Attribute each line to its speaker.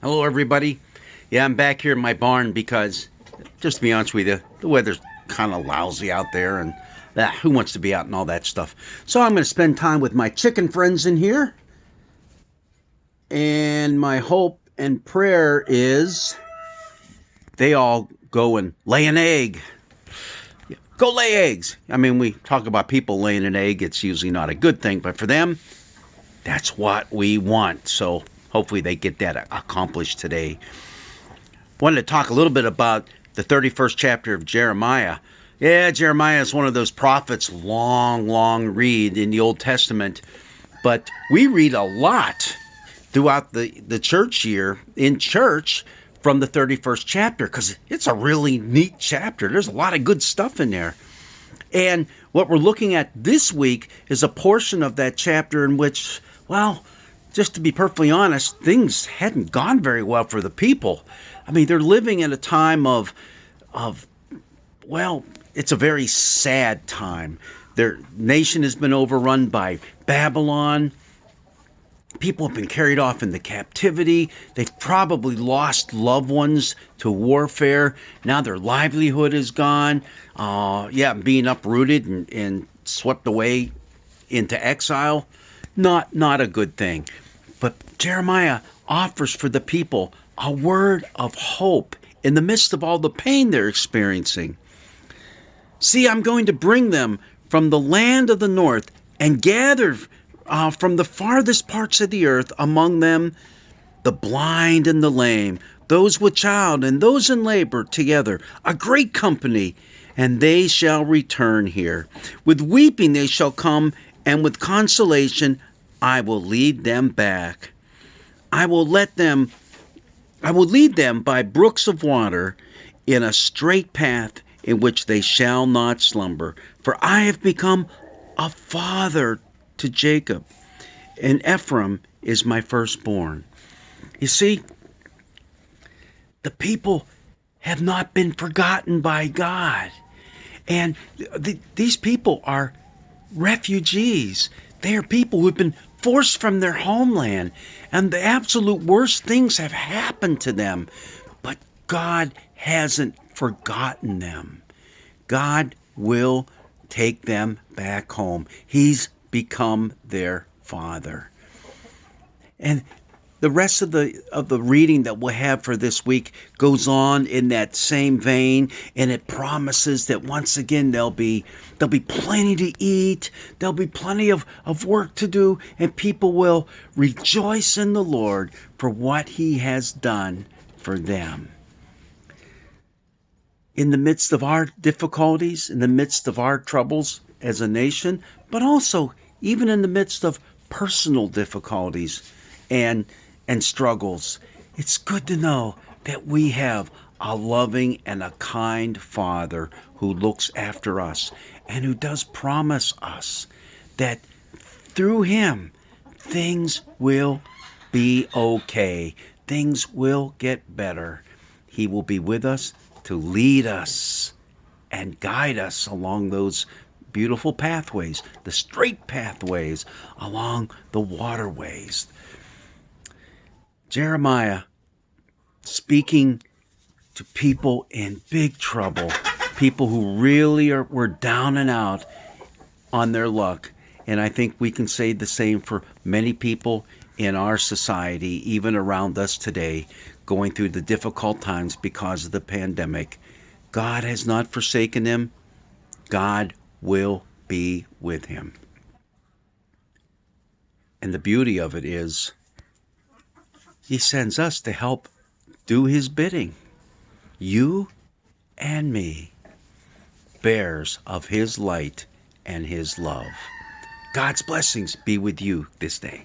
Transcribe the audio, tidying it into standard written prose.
Speaker 1: Hello, everybody. Yeah, I'm back here in my barn because, just to be honest with you, the weather's kind of lousy out there, and who wants to be out and all that stuff? So I'm going to spend time with my chicken friends in here, and my hope and prayer is they all go and lay an egg. Go lay eggs. I mean, we talk about people laying an egg. It's usually not a good thing, but for them, that's what we want. So hopefully they get that accomplished today. Wanted to talk a little bit about the 31st chapter of Jeremiah. Yeah, Jeremiah is one of those prophets, long read in the Old Testament. But we read a lot throughout the church year, in church, from the 31st chapter, because it's a really neat chapter. There's a lot of good stuff in there. And what we're looking at this week is a portion of that chapter in which, well, just to be perfectly honest, things hadn't gone very well for the people. I mean, they're living in a time of well, it's a very sad time. Their nation has been overrun by Babylon. People have been carried off into captivity. They've probably lost loved ones to warfare. Now their livelihood is gone. Being uprooted and swept away into exile. Not a good thing. But Jeremiah offers for the people a word of hope in the midst of all the pain they're experiencing. See, I'm going to bring them from the land of the north and gather from the farthest parts of the earth, among them the blind and the lame, those with child and those in labor together, a great company, and they shall return here. With weeping they shall come, and with consolation I will lead them back. I will lead them by brooks of water in a straight path in which they shall not slumber. For I have become a father to Jacob, and Ephraim is my firstborn. You see, the people have not been forgotten by God. And these people are refugees. They are people who have been forced from their homeland, and the absolute worst things have happened to them. But God hasn't forgotten them. God will take them back home. He's become their father. And the rest of the reading that we'll have for this week goes on in that same vein, and it promises that once again there'll be plenty to eat, there'll be plenty of work to do, and people will rejoice in the Lord for what He has done for them. In the midst of our difficulties, in the midst of our troubles as a nation, but also even in the midst of personal difficulties and struggles, it's good to know that we have a loving and a kind Father who looks after us and who does promise us that through Him things will be okay. Things will get better. He will be with us to lead us and guide us along those beautiful pathways, the straight pathways, along the waterways. Jeremiah speaking to people in big trouble, people who really were down and out on their luck. And I think we can say the same for many people in our society, even around us today, going through the difficult times because of the pandemic. God has not forsaken them. God will be with him. And the beauty of it is, He sends us to help do His bidding. You and me, bearers of His light and His love. God's blessings be with you this day.